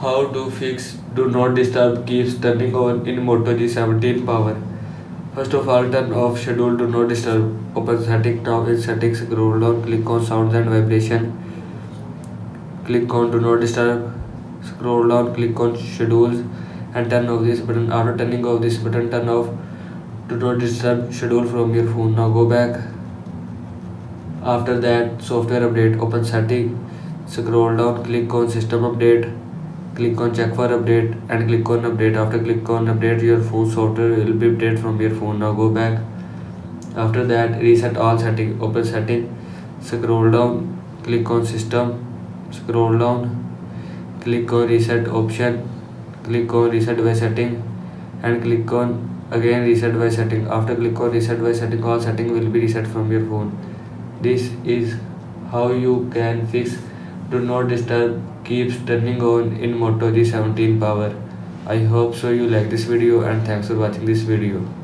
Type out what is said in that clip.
How to fix do not disturb keeps turning on in Moto G17 power. First of all, turn off schedule do not disturb. Open settings now. In settings, scroll down, click on sounds and vibration. Click on do not disturb. Scroll down, click on schedules and turn off this button. After turning off this button, turn off do not disturb schedule from your phone. Now go back. After that, software update. Open setting, scroll down, click on system update. Click on check for update and click on update. After click on update, your phone software will be updated from your phone. Now go back. After that, reset all settings. Open setting, scroll down, click on system, scroll down, click on reset option, click on reset by setting and click on again reset by setting. After click on reset by setting, all setting will be reset from your phone. This is how you can fix do not disturb keeps turning on in Moto G17 power. I hope so you like this video and thanks for watching this video.